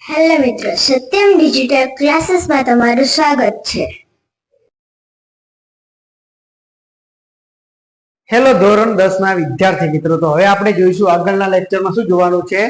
Hello મિત્રો, Satyam digital ક્લાસીસમાં તમારું સ્વાગત છે. હેલો ધોરણ 10 ના વિદ્યાર્થી મિત્રો, તો હવે આપણે જોઈશું આગળના લેક્ચરમાં શું જોવાનું છે.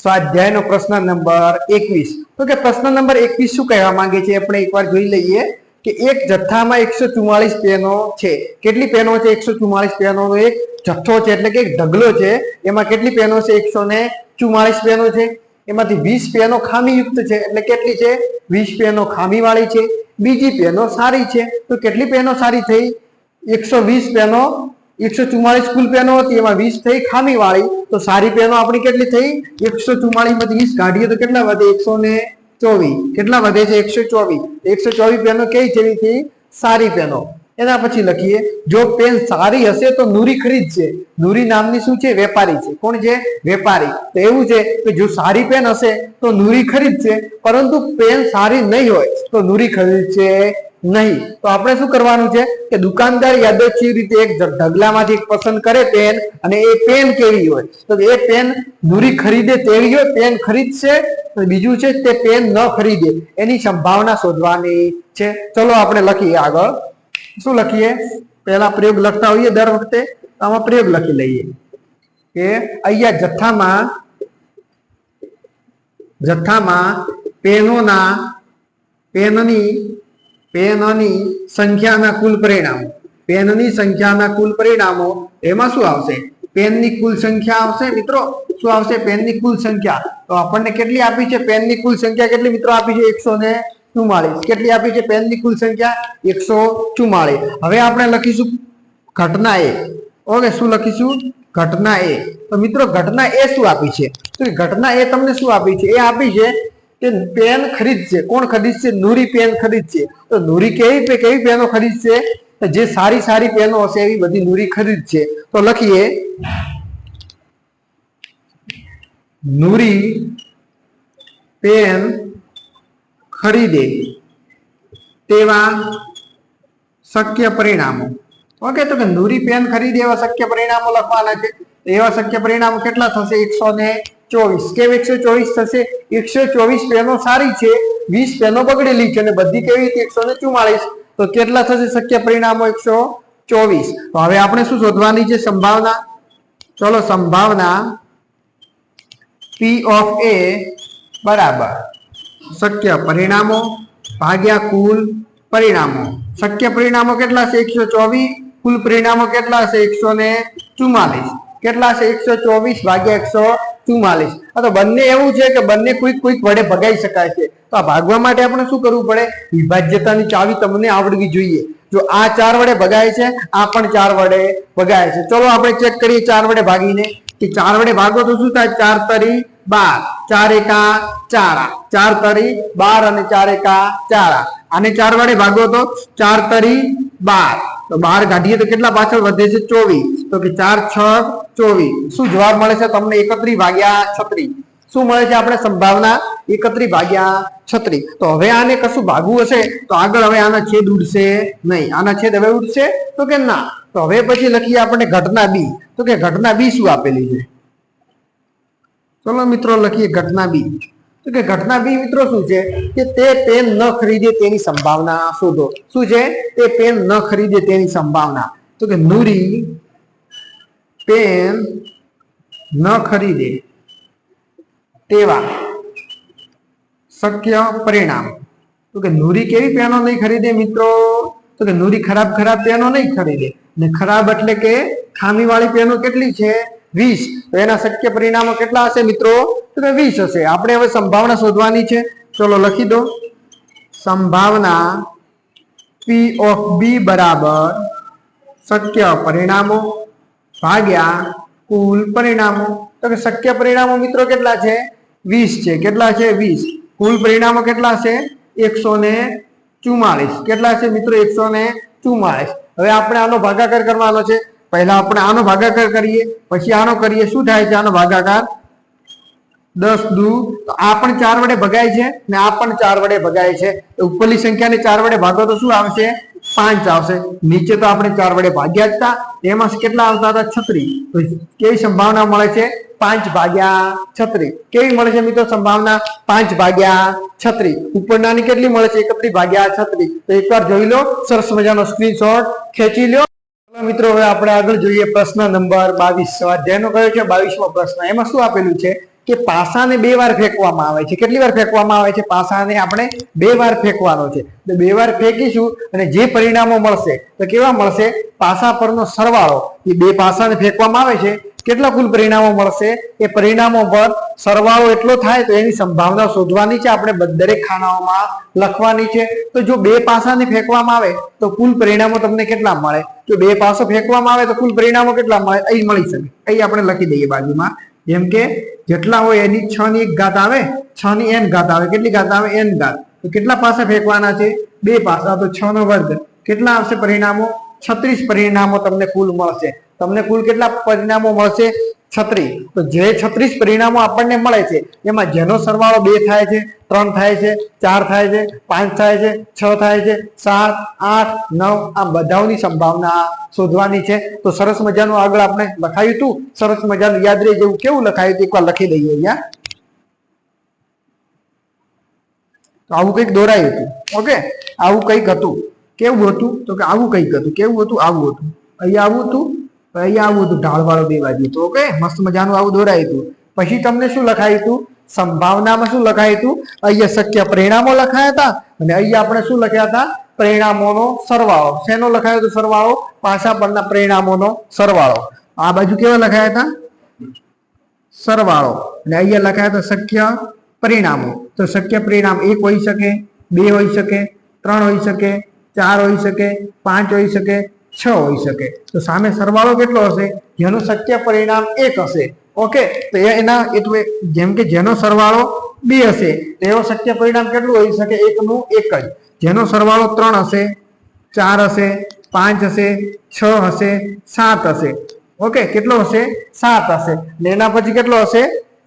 સ્વાધ્યાયનો પ્રશ્ન નંબર 21. તો કે પ્રશ્ન નંબર 21 શું કહેવા માંગે છે આપણે એકવાર જોઈ લઈએ કે એક જથ્થામાં 144 પેનો છે. કેટલી પેનો છે? 144 પેનોનો એક જથ્થો છે, એટલે કે એક ઢગલો છે. એમાં કેટલી પેનો છે? 144 પેનો છે. એમાંથી 20 પેનો ખામીયુક્ત છે, એટલે કેટલી છે? 20 પેનો ખામીવાળી છે. બીજી પેનો સારી છે. તો કેટલી પેનો સારી થઈ? 120 પેનો. 144 કુલ પેનો હતી, એમાં 20 થઈ ખામીવાળી. તો સારી પેનો આપણી કેટલી થઈ? 144 માંથી 20 કાઢીએ તો કેટલા વધે? 124. કેટલા વધે છે? 124. 124 પેનો કઈ જેવી થઈ? સારી પેનો. એના પછી લખીએ, જો પેન સારી હશે તો નુરી ખરીદશે. નુરી નામની શું છે? વેપારી છે. કોણ છે? વેપારી. તો એવું છે કે જો સારી પેન હશે તો નુરી ખરીદશે, પરંતુ પેન સારી નહીં હોય તો નુરી ખરીદશે નહીં. તો આપણે શું કરવાનું છે કે દુકાનદાર યાદચ્છિક રીતે એક ઢગલામાંથી એક પસંદ કરે પેન, અને એ પેન કેવી હોય? તો એ પેન નુરી ખરીદે તેવી હોય, પેન ખરીદશે. બીજું છે તે પેન ન ખરીદે, એની સંભાવના શોધવાની છે. ચલો આપણે લખીએ આગળ. શું લખીએ? પહેલા પ્રયોગ લખતા હોઈએ દર વખતે, આમાં પ્રયોગ લખી લઈએ કે અહીંયા જથ્થામાં પેનની સંખ્યાના કુલ પરિણામો. પેનની સંખ્યાના કુલ પરિણામો એમાં શું આવશે? પેનની કુલ સંખ્યા આવશે મિત્રો. શું આવશે? પેનની કુલ સંખ્યા. તો આપણને કેટલી આપી છે? પેનની કુલ સંખ્યા કેટલી મિત્રો આપી છે? 144. કેટલી આપી છે પેનની કુલ સંખ્યા? 144. હવે આપણે લખીશું ઘટના એ. ઓકે, શું લખીશું? ઘટના એ. તો મિત્રો ઘટના એ શું આપી છે? તો ઘટના એ તમને શું આપી છે? એ આપી છે કે પેન ખરીદશે. કોણ ખરીદશે? નુરી પેન ખરીદશે. તો નુરી કેવી પેનો ખરીદશે? જે સારી પેનો હશે એવી બધી નુરી ખરીદશે. તો લખીએ, નુરી પેન ખરીદે તેવા શક્ય પરિણામો. ઓકે, તો કે નુરી પેન ખરીદે એવા શક્ય પરિણામો લખવાના છે. એવા શક્ય પરિણામો કેટલા થશે? 124. કેમ 124 થશે? 124 પેનો સારી છે, 20 પેનો બગડેલી છે, અને બધી કેવી હતી? 144. તો કેટલા થશે શક્ય પરિણામો? 124. તો હવે આપણે શું શોધવાની છે? સંભાવના. ચલો, સંભાવના P of A બરાબર શક્ય પરિણામો ભાગ્યા કુલ પરિણામો. શક્ય પરિણામો કેટલા છે? 124. કુલ પરિણામો કેટલા છે? 144. કેટલા છે? 124 ભાગ્યા 144. આ તો બંને એવું છે કે બંને કોઈક વડે ભગાઈ શકાય છે. તો આ ભાગવા માટે આપણે શું કરવું પડે? વિભાજ્યતાની ચાવી તમને આવડવી જોઈએ. જો આ 4 વડે ભગાય છે, આ પણ 4 વડે ભગાય છે. ચલો આપણે ચેક કરીએ 4 વડે ભાગીને. કે 4 વડે ભાગો તો શું થાય? 4 તરી 12, 4 એકા 4, 4 તરી 12 અને 4 એકા 4. આને 4 વડે ભાગો તો 4 તરી 12. તો 12 કાઢીએ તો કેટલા પાછળ વધે છે? 24. તો કે 4 6 24. શું જવાબ મળે છે તમને? 31 ભાગ્યા 36. શું મળે છે આપણે? સંભાવના 31 ભાગ્યા 36. તો હવે આને કશું ભાગવું હશે તો આગળ હવે આના છેદ ઉડશે નહીં. આના છેદ હવે ઉડશે? તો કે ના. તો હવે પછી લખીએ આપણે ઘટના બી. તો કે ઘટના બી શું આપેલી છે? ચલો મિત્રો લખીએ ઘટના બી. તો કે ઘટના બી મિત્રો શું છે? કે તે પેન ન ખરીદે તેની સંભાવના શોધો. શું છે? તે પેન ન ખરીદે તેની સંભાવના. તો કે નુરી પેન ન ખરીદે તેવા શક્ય પરિણામ. તો કે નુરી કેવી પેનો નહીં ખરીદે મિત્રો? તો કે નુરી ખરાબ પેનો નહીં ખરીદે. ને ખરાબ એટલે કે ખામીવાળી પેનો કેટલી છે? 20. તો એના શક્ય પરિણામો કેટલા હશે મિત્રો? તો કે 20 હશે. આપણે હવે સંભાવના શોધવાની છે. ચલો લખી દો. સંભાવના P of B બરાબર શક્ય પરિણામો ભાગ્યા કુલ પરિણામો. તો કે શક્ય પરિણામો મિત્રો કેટલા છે? 20 છે. કેટલા છે? 20. કુલ પરિણામો કેટલા છે? 144. કેટલા છે મિત્રો? 144. હવે આપણે આનો ભાગાકાર કરવાનો છે. પહેલા આપણે આનો ભાગાકાર કરીએ, પછી આનો કરીએ. શું થાય છે આનો ભાગાકાર? 10 દુ. તો આ પણ 4 વડે ભગાય છે ને આ પણ 4 વડે ભગાય છે. ઉપરની સંખ્યાને 4 વડે ભાગો તો શું આવશે? 5 આવશે. નીચે તો આપણે 4 વડે ભાગ્યા જ હતા, એમાં કેટલા આવતા હતા? 36. તો કેવી સંભાવના મળે છે? 5/36. કેવી મળે છે મિત્રો સંભાવના? 5/36. ઉપરનાની કેટલી મળે છે? 31/36. તો એકવાર જોઈ લો, સરસ મજાનો સ્ક્રીનશોટ ખેંચી લો. મિત્રો હવે આપણે આગળ જોઈએ પ્રશ્ન નંબર 22. સ્વાધ્યાયનો કયો છે? 22મો પ્રશ્ન. એમાં શું આપેલું છે કે પાસાને 2 વાર ફેંકવામાં આવે છે. કેટલી વાર ફેંકવામાં આવે છે? પાસાને આપણે 2 વાર ફેંકવાનો છે. તો 2 વાર ફેંકીશું અને જે પરિણામો મળશે તો કેવા મળશે? પાસા પરનો સરવાળો. એ 2 પાસાને ફેંકવામાં આવે છે, કેટલા કુલ પરિણામો મળશે? એ પરિણામો પર સરવાળો એટલો થાય તો એની સંભાવના શોધવાની છે. આપણે દરેક ખાનાઓમાં લખવાની છે. તો જો 2 પાસાને ફેંકવામાં આવે તો કુલ પરિણામો તમને કેટલા મળે? જો 2 પાસો ફેંકવામાં આવે તો કુલ પરિણામો કેટલા મળે? અહીં મળી શકે. અહીં આપણે લખી દઈએ બાજુમાં. જેમ કે જેટલા હોય એની 6 ની 1 ઘાત આવે, 6 ની n ઘાત આવે. કેટલી ઘાત આવે? n ઘાત. તો કેટલા પાસા ફેંકવાના છે? 2 પાસા. તો 6 નો વર્ગ. કેટલા આવશે પરિણામો? 36 પરિણામો તમને કુલ મળશે. તમને કુલ કેટલા પરિણામો મળશે? 36. તો જે 36 પરિણામો આપણને મળે છે એમાં જેનો સરવાળો 2 થાય છે, 3 થાય છે, 4 થાય છે, 5 થાય છે, 6 થાય છે, 7, 8, 9 આ બધાની સંભાવના શોધવાની છે. તો સરસ મજાનું આગળ આપણે લખાયું હતું, સરસ મજાનું યાદ રહે જેવું કેવું લખાયું હતું એકવાર લખી દઈએ અહીંયા. તો આવું કંઈક દોરાયું હતું. ઓકે, આવું કંઈક હતું. કેવું હતું? તો કે આવું કંઈક હતું. કેવું હતું? આવું હતું. અહીંયા આવું હતું, અહીંયા આવું હતું, ઢાળવાળું 2 બાજુ હતું. ઓકે, મસ્ત મજાનું આવું દોરાયું હતું. પછી તમને શું લખાયું હતું? સંભાવનામાં શું લખાયું હતું? અહીંયા શક્ય પરિણામો લખાયા હતા અને અહીંયા આપણે શું લખ્યા હતા? પરિણામોનો સરવાળો. શેનો લખાયો હતો સરવાળો? પાસા પરના પરિણામોનો સરવાળો. આ બાજુ કેવા લખાયા હતા? સરવાળો. અને અહીંયા લખાયા હતા શક્ય પરિણામો. તો શક્ય પરિણામ 1 હોઈ શકે, 2 હોઈ શકે, 3 હોઈ શકે, 4 હોઈ શકે, 5 હોઈ શકે, 6 હોઈ શકે. તો સામે સરવાળો કેટલો હશે? જેનું શક્ય પરિણામ 1 હશે. ઓકે, તો એના એટલે જેમ કે જેનો સરવાળો 2 હશે તો એવો શક્ય પરિણામ કેટલું હોઈ શકે? 1 નું 1 જ. જેનો સરવાળો 3 હશે, 4 હશે, 5 હશે, 6 હશે, 7 હશે. ઓકે, કેટલો હશે? 7 હશે. ને એના પછી કેટલો હશે?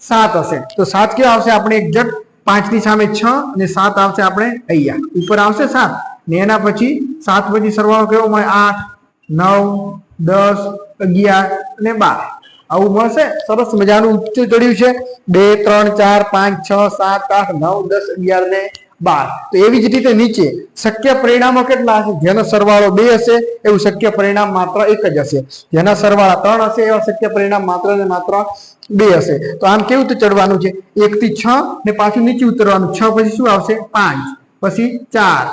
7 હશે. તો 7 કેવો આવશે? આપણે એક્ઝેક્ટ 5 ની સામે 6 અને 7 આવશે આપણે અહીંયા ઉપર આવશે 7. ને એના પછી 7 પછી સરવાળો કેવો મળે? 8, 9, 10, 11 અને 12 આવું મળશે. સરસ મજાનું ઉચ્ચ ચડ્યું છે. 2, 3, 4, 5, 6, 7, 8, 9, 10, 11 ને 12. તો એવી જ રીતે નીચે શક્ય પરિણામો કેટલા હશે? જેનો સરવાળો 2 હશે એવું શક્ય પરિણામ માત્ર 1 જ હશે. જેના સરવાળા 3 હશે એવા શક્ય પરિણામ માત્ર ને માત્ર 2 હશે. તો આમ કેવું ચડવાનું છે? 1 થી 6 ને પાછું નીચે ઉતરવાનું. 6 પછી શું આવશે? 5, પછી 4,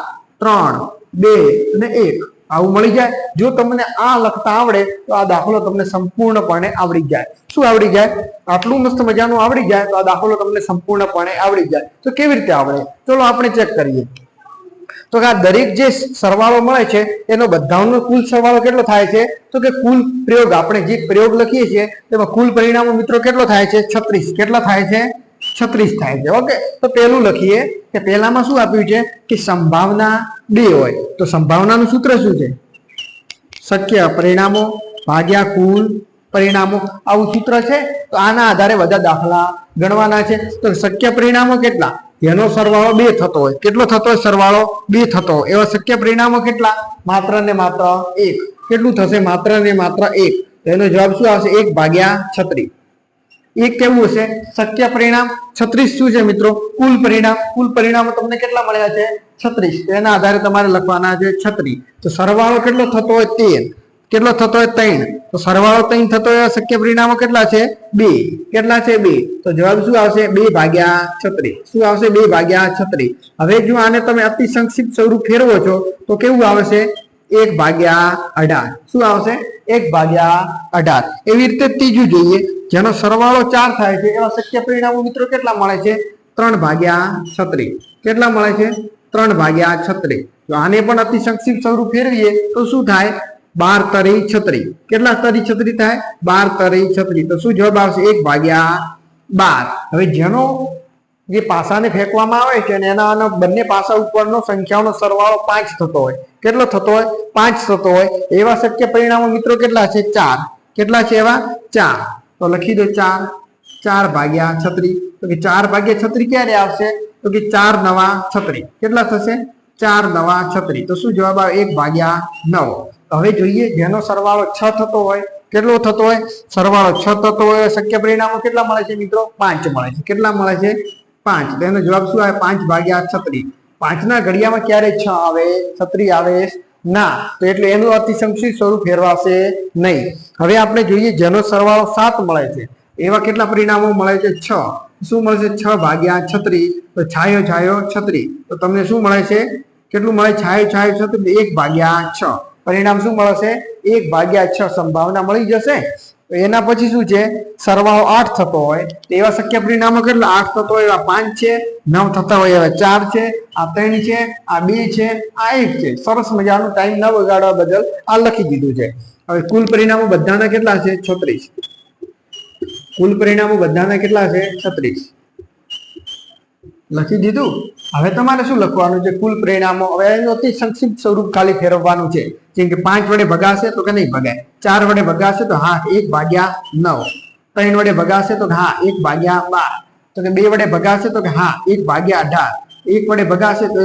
3, 2 અને 1 આવું મળી જાય. જો તમને આ લખતા આવડે તો આ દાખલો તમને સંપૂર્ણપણે આવડી જાય. શું આવડી જાય? આટલું મસ્ત મજાનું આવડી જાય તો આ દાખલો તમને સંપૂર્ણપણે આવડી જાય. તો કેવી રીતે આવડે? ચલો આપણે ચેક કરીએ. તો કે આ દરેક જે સરવાળો મળે છે એનો બધાનો કુલ સરવાળો કેટલો થાય છે? તો કે કુલ પ્રયોગ આપણે જે પ્રયોગ લખીએ છીએ તેમાં કુલ પરિણામો મિત્રો કેટલો થાય છે? 36. કેટલા થાય છે? 36 થાય છે. ઓકે, તો પહેલું લખીએ કે પહેલામાં શું આપ્યું છે કે સંભાવના 2 હોય તો સંભાવનાનું સૂત્ર શું છે? શક્ય પરિણામો ભાગ્યા કુલ પરિણામો. આવું સૂત્ર છે. તો આના આધારે બધા દાખલા ગણવાના છે. તો શક્ય પરિણામો કેટલા? જેનો સરવાળો 2 થતો હોય. કેટલો થતો હોય સરવાળો? 2 થતો હોય એવા શક્ય પરિણામો કેટલા? માત્ર ને માત્ર 1. કેટલું થશે? માત્ર ને માત્ર 1. એનો જવાબ શું આવશે? 1/36. એક કેવું હશે? શક્ય પરિણામ. 36 શું છે મિત્રો? કુલ પરિણામ. કુલ પરિણામો તમને કેટલા મળ્યા છે? 36. એના આધારે તમારે લખવાના છે 36. તો સરવાળો કેટલો થતો હોય? 13. કેટલો થતો હોય? 3. તો સરવાળો 3 થતો હોય શક્ય પરિણામો કેટલા છે? 2. કેટલા છે? 2. તો જવાબ શું આવશે? 2/36. શું આવશે? 2/36. હવે જો આને તમે અતિ સંક્ષિપ્ત સ્વરૂપ ફેરવો છો તો કેવું આવશે? 1/18. શું આવશે? 1/18. એવી રીતે ત્રીજું જોઈએ. જેનો સરવાળો 4 થાય છે એવા શક્ય પરિણામો મિત્રો કેટલા મળે છે? 3/36. કેટલા મળે છે? 3/36. તો આને પણ અતિ સંક્ષિપ્ત સ્વરૂપ ફેરવીએ તો શું થાય? 12×36. કેટલા 36 થાય? 12×36. તો શું જવાબ આવશે? 1/12. હવે જેનો જે પાસાને ફેંકવામાં આવે છે અને એના બંને પાસા ઉપરનો સંખ્યાઓનો સરવાળો 5 થતો હોય. કેટલો થતો હોય? 5 થતો હોય એવા શક્ય પરિણામો મિત્રો કેટલા છે? 4. કેટલા છે એવા? 4. તો લખી દો 4. 4/36. તો કે 4/36 ક્યારે આવશે? તો કે 4 × 9 = 36. કેટલા થશે? 4 નવા 36, તો શું જવાબ આવે 1/9. હવે જોઈએ જેનો સરવાળો 6 થતો હોય, કેટલો થતો હોય, સરવાળો 6 થતો હોય, શક્ય પરિણામો કેટલા મળે છે મિત્રો? 5 મળે છે. કેટલા મળે છે? 5. તો એનો જવાબ શું આવે? 5/36. 5 ના ઘડિયામાં ક્યારે 6 આવે? 36 આવે ના, તો એટલે એનું અતિસંક્ષિપ્ત સ્વરૂપ ફેરવાશે નહીં. હવે આપણે જોઈએ જેનો સરવાળો 7 મળે છે એવા કેટલા પરિણામો મળે છે? 6. શું મળશે? 6/36. તો છાયો છાયો 36. તો તમને શું મળે છે? કેટલું મળે? છાયો છાયો 36, 1/6. પરિણામ શું મળશે? 1/6 સંભાવના મળી જશે. તો એના પછી શું છે? સરવાળો 8 થતો હોય એવા શક્ય પરિણામો કેટલા? 8 થતો હોય એવા 5 છે, 9 થતા હોય એવા 4 છે, આ 3 છે, આ 2 છે, આ 1 છે. સરસ મજાનું ટાઈમ ન બગાડવા બદલ આ લખી દીધું છે. હવે કુલ પરિણામો બધાના કેટલા છે? 36. કુલ પરિણામો બધાના કેટલા છે? 36 લખી દીધું. હવે તમારે શું લખવાનું છે? કુલ પરિણામો. હવે એનું અતિ સંક્ષિપ્ત સ્વરૂપ ખાલી ફેરવવાનું છે. જેમ કે 5 વડે ભગાશે તો કે નહીં ભગાય, 4 વડે ભગાશે તો હા 1/9, 3 વડે ભગાશે તો હા 1/12, તો કે 2 વડે ભગાશે તો કે હા 1/18, 1 વડે ભગાશે તો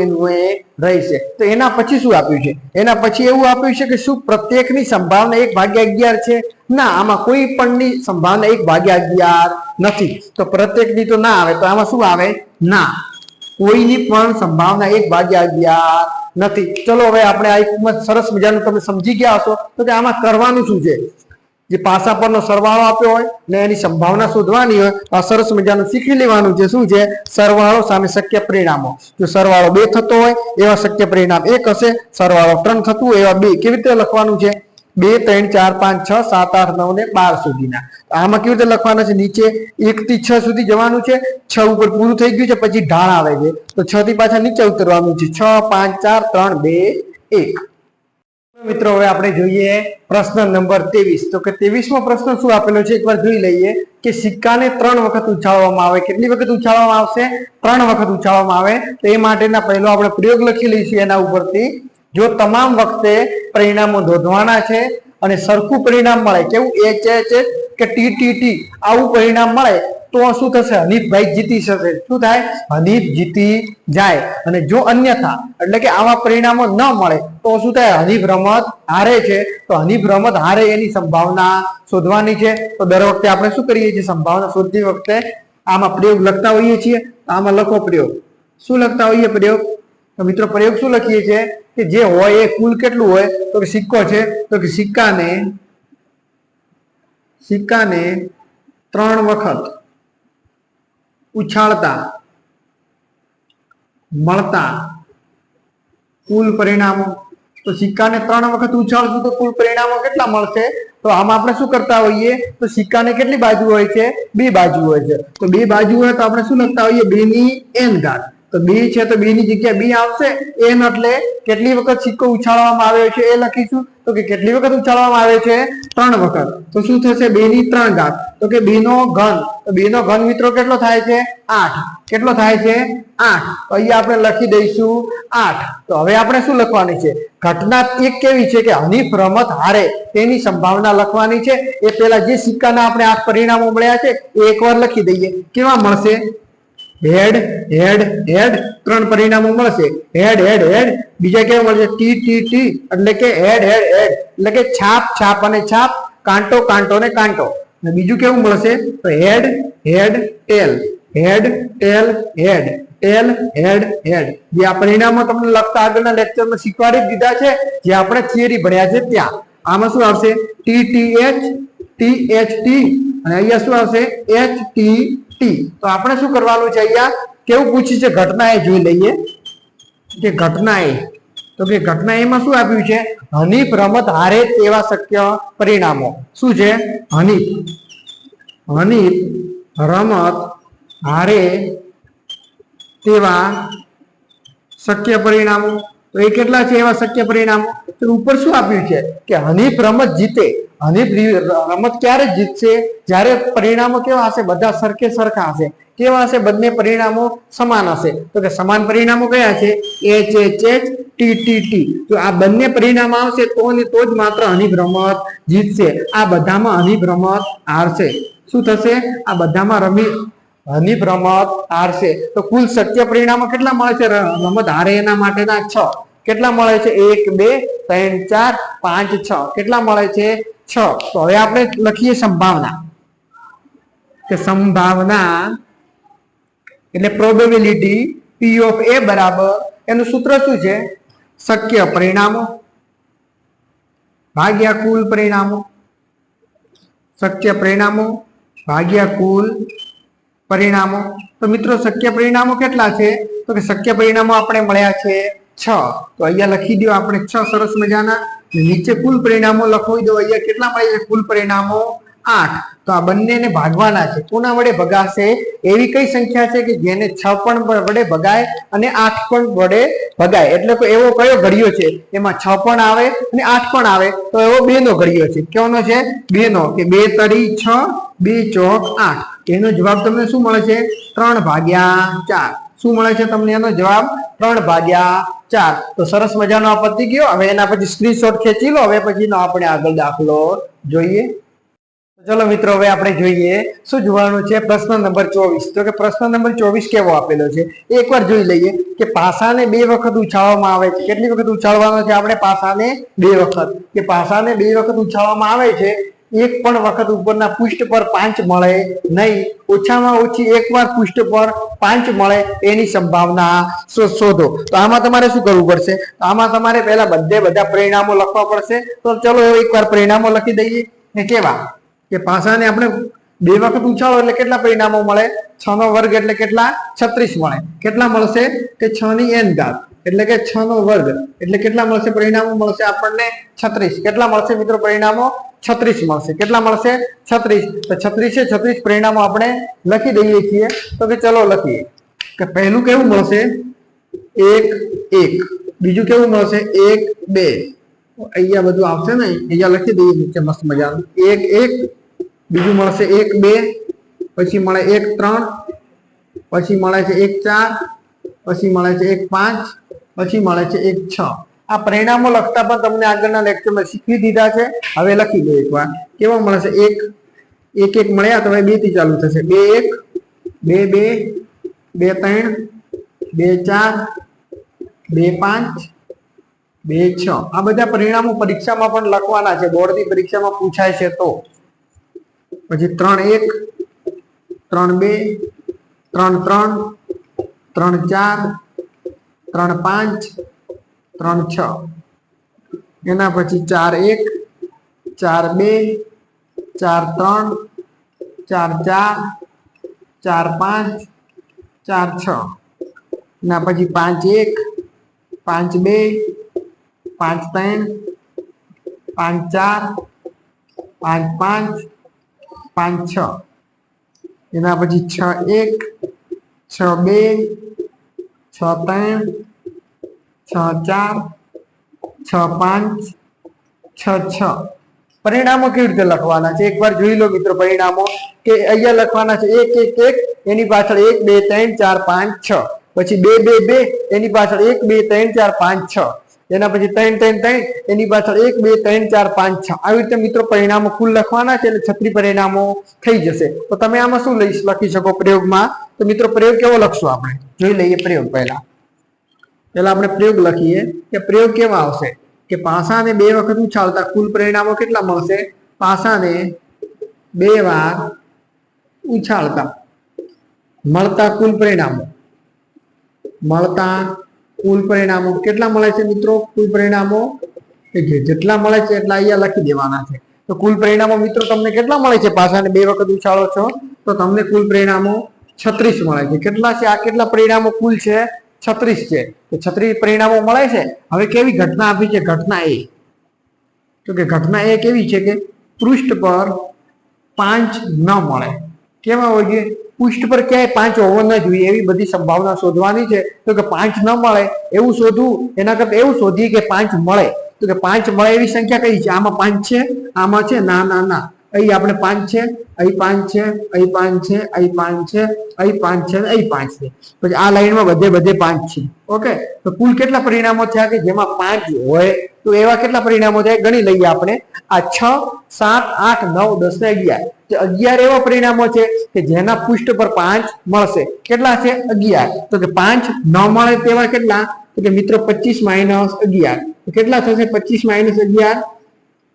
એનું એ રહેશે. તો એના પછી શું આપ્યું છે? એના પછી એવું આપ્યું છે કે શું પ્રત્યેકની સંભાવના 1/11 છે? ના, આમાં કોઈ પણની સંભાવના 1/11 નથી. તો પ્રત્યેકની તો ના આવે, તો આમાં શું આવે? ના, કોઈની પણ સંભાવના 1/11 નથી. ચલો હવે આપણે આ એકમાં સરસ મજાનું તમે સમજી ગયા હશો. તો કે આમાં કરવાનું શું છે? જે પાસા પરનો સરવાળો આપ્યો હોય ને એની સંભાવના શોધવાની હોય, આ સરસ મજાનું શીખી લેવાનું છે. શું છે? સરવાળો સામે શક્ય પરિણામો. જો સરવાળો 2 થતો હોય એવા શક્ય પરિણામ 1 હશે, સરવાળો 3 થતું હોય એવા 2. કેવી રીતે લખવાનું છે? 2, 3, 4, 5, 6, 7, 8, 9 ને 12 સુધીના. આમાં કેવી રીતે લખવાના છે? નીચે 1 થી 6 સુધી જવાનું છે. 6 ઉપર પૂરું થઈ ગયું છે, પછી ઢાળ આવે છે, તો 6 થી પાછા નીચે ઉતરવાનું છે. 6, 5, 4, 3, 2, 1. મિત્રો હવે આપણે જોઈએ પ્રશ્ન નંબર 23. તો કે 23મો પ્રશ્ન શું આપેલો છે એકવાર જોઈ લઈએ કે સિક્કાને 3 વખત ઉછાળવામાં આવે. કેટલી વખત ઉછાળવામાં આવશે? 3 વખત ઉછાળવામાં આવે. તો એ માટેના પહેલો આપણે પ્રયોગ લખી લઈશું એના ઉપરથી. જો તમામ વખતે પરિણામો નોંધવાના છે અને સરખું પરિણામ મળે, કેવું HH કે TTT આવું પરિણામ મળે તો શું થશે? હનીફભાઈ જીતી જશે. શું થાય? હનીફ જીતી જાય. અને જો અન્યથા એટલે કે આવા પરિણામો ન મળે તો શું થાય? હનીફ રમત હારે છે. તો હનીફ રમત હારે એની સંભાવના શોધવાની છે. તો દર વખતે આપણે શું કરીએ છીએ? સંભાવના શોધતી વખતે આમાં પ્રયોગ લખતા હોઈએ છીએ. આમાં લખો પ્રયોગ. શું લખતા હોઈએ પ્રયોગ? તો મિત્રો પ્રયોગ શું લખીએ છીએ કે જે હોય એ કુલ કેટલું હોય? તો કે સિક્કો છે, તો કે સિક્કાને 3 વખત ઉછાળતા મળતા કુલ પરિણામો. તો સિક્કાને 3 વખત ઉછાળશું તો કુલ પરિણામો કેટલા મળશે? તો આમાં આપણે શું કરતા હોઈએ? તો સિક્કાને કેટલી બાજુ હોય છે? 2 બાજુ હોય છે. તો 2 બાજુ હોય તો આપણે શું લખતા હોઈએ? 2 ની n ઘાત. તો 2 છે તો 2 ની જગ્યાએ 2 આવશે. n એટલે કેટલી વખત સિક્કો ઉછાળવામાં આવ્યો છે એ લખીશું. તો કે કેટલી વખત ઉછાળવામાં આવે છે? 3 વખત. તો શું થશે? 2 ની 3 ઘાત. તો કે 2 નો ઘન. તો 2 નો ઘન મિત્રો કેટલો થાય છે? 8. કેટલો થાય છે? 8. તો અહીંયા આપણે લખી દઈશું 8. તો હવે આપણે શું લખવાની છે? ઘટના એક કેવી છે કે હનીફ રમત હારે તેની સંભાવના લખવાની છે. એ પહેલા જે સિક્કાના આપણે 8 પરિણામો મળ્યા છે એ એકવાર લખી દઈએ. કેવા મળશે? હેડ હેડ હેડ 3 પરિણામો મળશે. હેડ હેડ હેડ. બીજા કેવા મળશે? ટી ટી ટી એટલે કે હેડ હેડ હેડ એટલે કે છાપ છાપ અને છાપ, કાંટો કાંટો ને કાંટો. અને બીજું કેવું મળશે? તો હેડ હેડ ટેલ, હેડ ટેલ હેડ, ટેલ હેડ હેડ. જે આ પરિણામો તમને લખતા આગળના લેક્ચરમાં શીખવાડી દીધા છે, જે આપણે થિયરી ભણ્યા છે ત્યાં. આમાં શું આવશે? TTH THT અને અહીંયા શું આવશે? HTT. તો આપણે શું કરવાનું છે? અહીંયા કેવું પૂછ્યું છે? ઘટના એ જોઈ લઈએ કે ઘટના એ. તો કે ઘટના એમાં શું આપ્યું છે? હનીફ રમત હારે તેવા શક્ય પરિણામો. શું છે? હનીફ રમત હારે તેવા શક્ય પરિણામો. તો એ કેટલા છે એવા શક્ય પરિણામો? તો ઉપર શું આપ્યું છે કે હનીફ રમત જીતે. હનીફ રમત ક્યારે જીતશે? જ્યારે પરિણામો કેવા હશે? બધા સરખે સરખા હશે. કેવા હશે? બંને પરિણામો સમાન હશે. તો કે સમાન પરિણામો કયા છે? HHH TTT. તો આ બંને પરિણામ આવશે તો ને તો જ માત્ર હનીફ રમત જીતશે. આ બધામાં હનીફ રમત હારશે. શું થશે? આ બધામાં હનીફ રમત હારશે તો કુલ શક્ય પરિણામો કેટલા મળે છે? રમત હારે એના માટેના 6 કેટલા મળે છે? 1 2 3 4 5 6 કેટલા મળે છે? 6. તો હવે આપણે લખીએ સંભાવના કે સંભાવના એટલે પ્રોબેબિલિટી P ઓફ A બરાબર એનું સૂત્ર શું છે? શક્ય પરિણામો ભાગ્યા કુલ પરિણામો. શક્ય પરિણામો ભાગ્યા કુલ પરિણામો. તો મિત્રો શક્ય પરિણામો કેટલા છે? તો કે શક્ય પરિણામો આપણે મળ્યા છે 6. તો અહીંયા લખી દો આપણે 6 સરસ મજાના. નીચે કુલ પરિણામો લખી દો. અહીંયા કેટલા મળે છે કુલ પરિણામો? 8. તો આ બંનેને ભાગવાના છે. કોના વડે ભગાશે? એવી કઈ સંખ્યા છે કે જેને 6 પણ વડે ભગાય અને 8 પણ વડે ભગાય. એટલે કે એવો કયો ઘડિયો છે એમાં 6 પણ આવે અને 8 પણ આવે? તો એવો 2 નો ઘડિયો છે. કેવાનો છે? 2 નો. કે 2 તરી 6 2 ચોક 8. એનો જવાબ તમને શું મળે છે? 3/4. શું મળે છે તમને એનો જવાબ? 3/4. તો સરસ મજાનો આ પતી ગયો. હવે એના પછી સ્ક્રીનશોટ ખેંચી લો. હવે પછીનો આપણે આગળ દાખલો જોઈએ. ચલો મિત્રો હવે આપણે જોઈએ શું જોવાનું છે? પ્રશ્ન નંબર 24. તો કે પ્રશ્ન નંબર 24 કેવો આપેલો છે એકવાર જોઈ લઈએ કે પાસાને 2 વખત ઉછાળવામાં આવે છે. કેટલી વખત ઉછાળવાનો છે આપણે પાસાને? 2 વખત. કે પાસાને 2 વખત ઉછાળવામાં આવે છે. એક પણ વખત ઉપરના પૃષ્ઠ પર 5 મળે નહીં. ઓછામાં ઓછી એકવાર પૃષ્ઠ પર 5 મળે એની સંભાવના શોધો. તો આમાં તમારે શું કરવું પડશે? આમાં તમારે પહેલા બધા પરિણામો લખવા પડશે. તો ચલો એકવાર પરિણામો લખી દઈએ. ને કેવા કે પાસાને આપણે 2 વખત ઉછાળો એટલે કેટલા પરિણામો મળે? 6 નો વર્ગ એટલે કેટલા? 36 મળે. કેટલા મળશે? કે 6 ની n ઘાત એટલે કે 6 નો વર્ગ એટલે કેટલા મળશે? પરિણામો મળશે આપણને 36. કેટલા મળશે મિત્રો પરિણામો? 36 મળશે. કેટલા મળશે? 36. તો 36 છે 36 પરિણામો આપણે લખી દઈએ છીએ. તો કે ચલો લખીએ કે પહેલું કેવું મળશે? 1 1. બીજું કેવું મળશે? 1 2. અહીંયા બધું આવશે ને અહીંયા લખી દઈએ નીચે મસ્ત મજાનું. 1 1. બીજું મળશે 1 2. પછી મળે 1 3. પછી મળે છે 1 4. પછી મળે છે 1 5. પછી મળે છે 1 6. આ પરિણામો લખતા પણ તમને આગળના લેક્ચરમાં શીખવી દીધા છે. હવે લખી દો એકવાર. કેવા મળશે? 1 1 1 મળ્યા તો હવે 2 થી ચાલુ થશે. 2 1 2 2 2 3 2 4 2 5 2 6. આ બધા પરિણામો પરીક્ષામાં પણ લખવાના છે. બોર્ડની પરીક્ષામાં પૂછાય છે. તો પછી 3 1 3 2 3 3 3 4 3 5 3 6. એના પછી 4 1 4 2 4 3 4 4 4 5 4 6. એના પછી 5 1 5 2 5 3 5 4 5 5 5 6. એના પછી 6 1 6 2 6 3 6 4 6 5 6 6. પરિણામો કેવી રીતે લખવાના છે એકવાર જોઈ લો મિત્રો. પરિણામો કે અહીંયા લખવાના છે 1 1 1 એની પાછળ 1 2 3 4 5 6. પછી 2 2 2 એની પાછળ 1 2 3 4 5 6. એના પછી 3 3 3 એની પાછળ 1 2 3 4 5 6. આવી રીતે મિત્રો પરિણામો કુલ લખવાના છે એટલે 36 પરિણામો થઈ જશે. તો તમે આમાં શું લખી શકો પ્રયોગમાં? તો મિત્રો પ્રયોગ કેવો લખશું આપણે જોઈ લઈએ. પ્રયોગ પહેલા આપણે પ્રયોગ લખીએ કે પ્રયોગ કેવા આવશે કે પાસાને 2 વખત ઉછાળતા કુલ પરિણામો કેટલા મળશે? પાસાને 2 વાર ઉછાળતા મળતા કુલ પરિણામો કેટલા મળે છે મિત્રો? કુલ પરિણામો જેટલા મળે છે એટલા અહીંયા લખી દેવાના છે. તો કુલ પરિણામો મિત્રો તમને કેટલા મળે છે? પાસાને 2 વખત ઉછાળો છો તો તમને કુલ પરિણામો 36 મળે છે. કેટલા છે? આ કેટલા પરિણામો કુલ છે? 36 છે. તો 36 પરિણામો મળે છે. હવે કેવી ઘટના આપી છે? ઘટના એ. તો કે ઘટના એ કેવી છે કે પૃષ્ઠ પર 5 ન મળે. કેવા હોય છે? પૃષ્ઠ પર ક્યાંય 5 હોવો ન જોઈએ એવી બધી સંભાવના શોધવાની છે. તો કે 5 ન મળે એવું શોધવું એના કરતા એવું શોધીએ કે 5 મળે. તો કે 5 મળે એવી સંખ્યા કઈ છે? આમાં 5 છે? આમાં છે? ના ના ના. અહીં આપણે 5 છે, અહીં 5 છે, અહીં 5 છે, અહીં 5 છે, અહીં 5 છે, અહીં 5 છે. પછી આ લાઈનમાં બધે 5 છે. ઓકે, તો કુલ કેટલા પરિણામો થયા કે જેમાં 5 હોય? તો એવા કેટલા પરિણામો થાય ગણી લઈએ આપણે. આ 6, 7, 8, 9, 10 ને 11. જે 11 એવા પરિણામો છે કે જેના પૃષ્ઠ પર 5 મળશે. કેટલા છે? 11. તો કે 5 ન મળે તેવા કેટલા? તો કે મિત્રો 25 - 11. તો કેટલા થશે? 25 - 11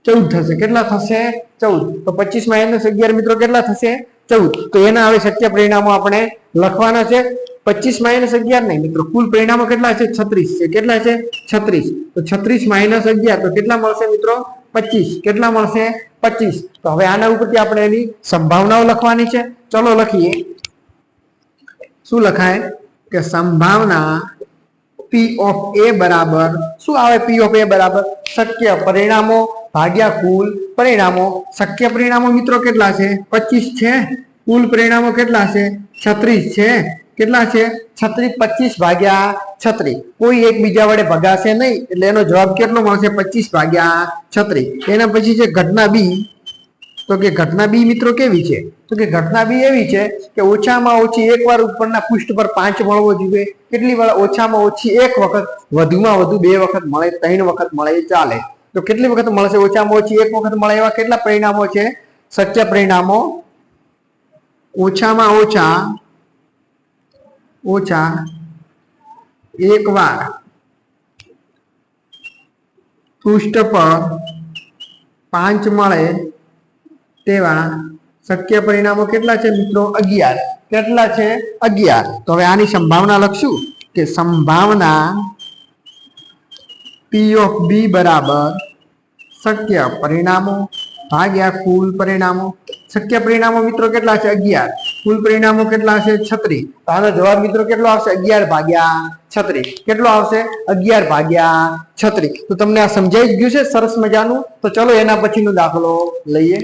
14 થશે. કેટલા થશે? 14. તો 25 - 11 મિત્રો કેટલા થશે? 14. તો એના હવે શક્ય પરિણામો આપણે લખવાના છે. 25 - 11 નહીં મિત્રો, કુલ પરિણામો કેટલા છે? 36 છે. કેટલા છે? 36. તો 36 - 11 તો કેટલા મળશે મિત્રો? 25. કેટલા મળશે? 25. તો હવે આના ઉપરથી આપણે એની સંભાવનાઓ લખવાની છે. ચલો લખીએ. શું લખાય કે સંભાવના P of A બરાબર શું આવે? P of A બરાબર શક્ય પરિણામો ભાગ્યા કુલ પરિણામો. શક્ય પરિણામો મિત્રો કેટલા છે? 25 છે. કુલ પરિણામો કેટલા છે? 36 છે. કેટલા છે? 36. 25 ભાગ્યા 36. કોઈ એકબીજા વડે ભગાશે નહીં એટલે એનો જવાબ કેટલો મળશે? 25 ભાગ્યા 36. એના પછી છે ઘટના બી. તો કે ઘટના બી મિત્રો કેવી છે? તો કે ઘટના બી એવી છે કે ઓછામાં ઓછી એકવાર ઉપરના પૃષ્ઠ પર 5 મળવો જોઈએ. કેટલી વાર? ઓછામાં ઓછી એક વખત, વધુમાં વધુ 2 વખત મળે, 3 વખત મળે ચાલે. તો કેટલી વખત મળશે? ઓછામાં ઓછી એક વખત મળે એવા કેટલા પરિણામો છે? શક્ય પરિણામો. ઓછામાં ઓછા એક વાર પૃષ્ઠ પર 5 મળે તેવા શક્ય પરિણામો કેટલા છે મિત્રો? 11. કેટલા છે? 11. તો હવે આની સંભાવના લખશું કે સંભાવના P of B બરાબર શક્ય પરિણામો ભાગ્યા કુલ પરિણામો. શક્ય પરિણામો મિત્રો કેટલા છે? 11. કુલ પરિણામો કેટલા છે? 36. તો આનો જવાબ મિત્રો કેટલો આવશે? 11 ભાગ્યા 36. કેટલો આવશે? 11 ભાગ્યા 36. તો તમને આ સમજાઈ ગયું છે સરસ મજાનું. તો ચલો એના પછીનો દાખલો લઈએ.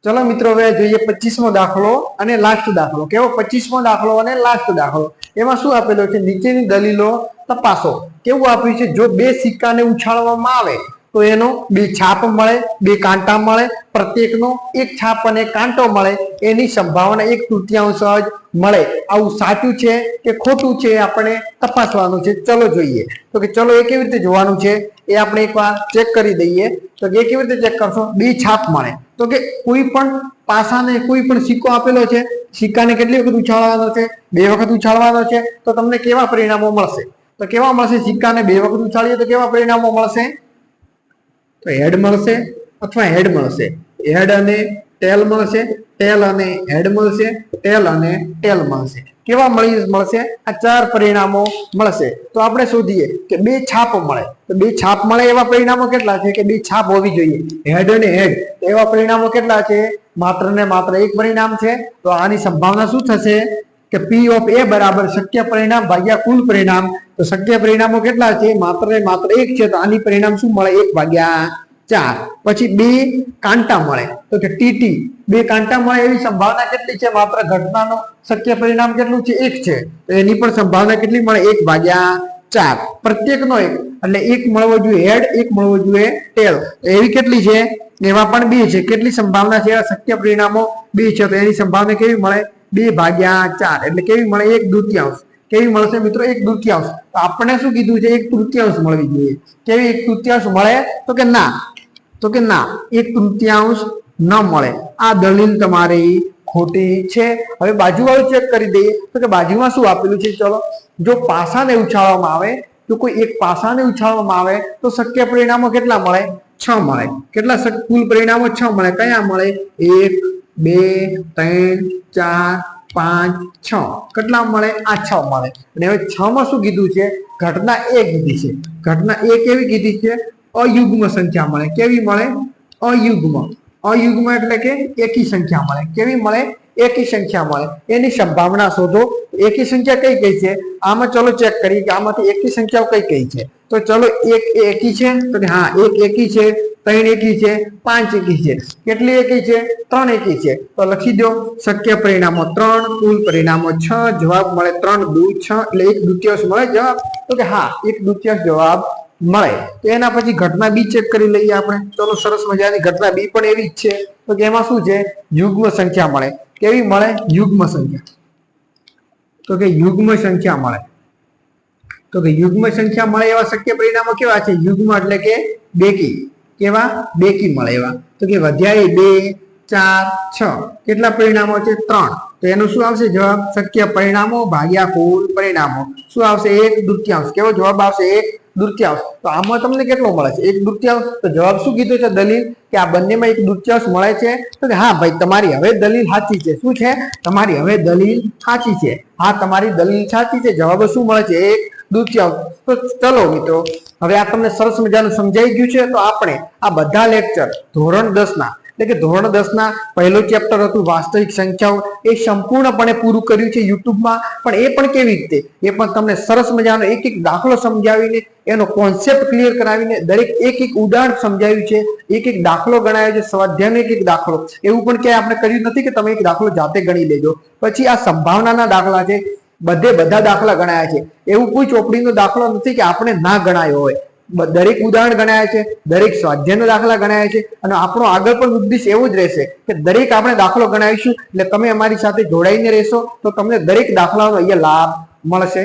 ચલો મિત્રો હવે જોઈએ 25મો દાખલો અને લાસ્ટ દાખલો. કેવો? 25મો દાખલો અને લાસ્ટ દાખલો. એમાં શું આપેલો છે? નીચેની દલીલો તપાસો. કેવું આપ્યું છે? જો 2 સિક્કાને ઉછાળવામાં આવે તો એનો 2 છાપ મળે, 2 કાંટા મળે, પ્રત્યેકનો 1 છાપ અને કાંટો મળે. એની સંભાવના 1/3 જ મળે. આવું સાચું છે કે ખોટું છે આપણે તપાસવાનું છે. ચલો જોઈએ. તો કે ચલો એ કેવી રીતે જોવાનું છે એ આપણે એકવાર ચેક કરી દઈએ. તો કે કેવી રીતે ચેક કરશો? 2 છાપ મળે. તો કે કોઈ પણ પાસાને કોઈ પણ સિક્કો આપેલો છે, સિક્કાને કેટલી વખત ઉછાળવાનો છે? 2 વખત ઉછાળવાનો છે. તો તમને કેવા પરિણામો મળશે? તો કેવા મળશે? સિક્કાને 2 વખત ઉછાળીએ તો કેવા પરિણામો મળશે? તો હેડ મળશે અથવા હેડ મળશે. હેડ અને ટેલ મળશે, ટેલ અને હેડ મળશે, ટેલ અને ટેલ મળશે. કેવા મળશે? આ 4 પરિણામો મળશે. તો આપણે શોધીએ કે 2 છાપ મળે. તો 2 છાપ મળે એવા પરિણામો કેટલા છે? કે 2 છાપ હોવી જોઈએ. હેડ અને હેડ એવા પરિણામો કેટલા છે? માત્ર ને માત્ર 1 પરિણામ છે. તો આની સંભાવના શું થશે કે P of A બરાબર શક્ય પરિણામ ભાગ્યા કુલ પરિણામ. તો શક્ય પરિણામો કેટલા છે? માત્ર ને માત્ર 1 છે. તો આની પરિણામ શું મળે? 1/4. પછી 2 કાંટા મળે. તો કે TT 2 કાંટા મળે એવી સંભાવના કેટલી છે? માત્ર ઘટનાનો શક્ય પરિણામ કેટલું છે? 1 છે. તો એની પણ સંભાવના કેટલી મળે? 1/4. પ્રત્યેકનો 1 એટલે 1 મળવો જોઈએ હેડ, 1 મળવો જોઈએ ટેલ. એવી કેટલી છે? એવા પણ 2 છે. કેટલી સંભાવના છે? શક્ય પરિણામો 2 છે. તો એની સંભાવના કેવી મળે? 2/4 એટલે કેવી મળે? 1/2. કેવી મળશે મિત્રો? 1/2. તો આપણે શું કીધું છે? 1/3 મળવી જોઈએ. કેવી 1/3 મળે? તો કે ના. તો કે ના, 1/3 ન મળે. આ દલીલ તમારી ખોટી છે. હવે બાજુવાળું ચેક કરી દઈએ. તો કે બાજુમાં શું આપેલું છે? ચલો, જો પાસાને ઉછાળવામાં આવે, જો કોઈ એક પાસાને ઉછાળવામાં આવે તો શક્ય પરિણામો કેટલા મળે? 6 મળે. કેટલા કુલ પરિણામો? 6 મળે. કયા મળે? 1, 2, 3, 4, 5, 6. કેટલા મળે? આ 6 મળે. અને હવે 6 માં શું કીધું છે? ઘટના A કીધી છે. ઘટના A કેવી કીધી છે? અયુગ્મ સંખ્યા મળે. કેવી મળે? અયુગ્મ. અયુગ્મ એટલે કે એકી સંખ્યા મળે. કેવી મળે? એકી સંખ્યા મળે. એની સંભાવના શોધો. એકી સંખ્યા કઈ કઈ છે? આમાં ચલો ચેક કરીએ કે આમાંથી એકી સંખ્યાઓ કઈ કઈ છે. તો ચલો 1 એકી છે. તો કે હા, 1 એકી છે, 3 એકી છે, 5 એકી છે. કેટલી એકી છે? 3 એકી છે. તો લખી દો શક્ય પરિણામો 3, કુલ પરિણામો 6. જવાબ મળે 3/2 6 એટલે 1/2 મળે જવાબ. તો કે હા, 1/2 જવાબ મળે તો એના પછી ઘટના બી ચેક કરી લઈએ આપણે. ચલો સરસ મજાની ઘટના બી પણ એવી જ છે. તો કે એમાં શું છે? યુગ્મ સંખ્યા મળે. કેવી મળે? યુગ્મ સંખ્યા. તો કે યુગ્મ સંખ્યા મળે. તો કે યુગ્મ સંખ્યા મળે એવા શક્ય પરિણામો કેવા છે? યુગ્મ એટલે કે બેકી. કેવા? બેકી મળે એવા. તો કે વધ્યા 2 4 6 કેટલા પરિણામો છે? 3. તો એનું શું આવશે જવાબ? શક્ય પરિણામો ભાગ્યા કુલ પરિણામો. શું આવશે? 1/2. કેવો જવાબ આવશે? 1/2. તો આમાં તમને કેટલો મળે છે? 1/2. તો જવાબ શું કીધું છે? દલીલ કે આ બંનેમાં 1/2 મળે છે. તો કે હા ભાઈ તમારી હવે દલીલ સાચી છે. શું છે? તમારી હવે દલીલ સાચી છે. હા તમારી દલીલ સાચી છે. જવાબ શું મળે છે? 1/2. તો ચલો મિત્રો, હવે આ તમને સરસ મજાનું સમજાઈ ગયું છે. તો આપણે આ બધા લેક્ચર ધોરણ 10 ના એટલે કે ધોરણ 10 ના પહેલું ચેપ્ટર હતું વાસ્તવિક સંખ્યાઓ, એ સંપૂર્ણપણે પૂરું કર્યું છે યુટ્યુબમાં. પણ એ પણ કેવી રીતે? એ પણ તમને સરસ મજાનો એક એક દાખલો સમજાવીને એનો કોન્સેપ્ટ ક્લિયર કરાવીને દરેક એક એક ઉદાહરણ સમજાવ્યું છે. એક એક દાખલો ગણાયો છે. સ્વાધ્યાયનો એક એક દાખલો. એવું પણ ક્યાંય આપણે કર્યું નથી કે તમે એક દાખલો જાતે ગણી લેજો. પછી આ સંભાવનાના દાખલા છે. બધા દાખલા ગણાયા છે. એવું કોઈ ચોપડીનો દાખલો નથી કે આપણે ના ગણાયો હોય. દરેક ઉદાહરણ ગણાયા છે. દરેક સ્વાધ્યાયના દાખલા ગણાયા છે. અને આપણો આગળ પણ ઉદ્દેશ એવો જ રહેશે કે દરેક આપણે દાખલો ગણાવીશું. એટલે તમે અમારી સાથે જોડાઈને રહેશો તો તમને દરેક દાખલાનો અહીંયા લાભ મળશે.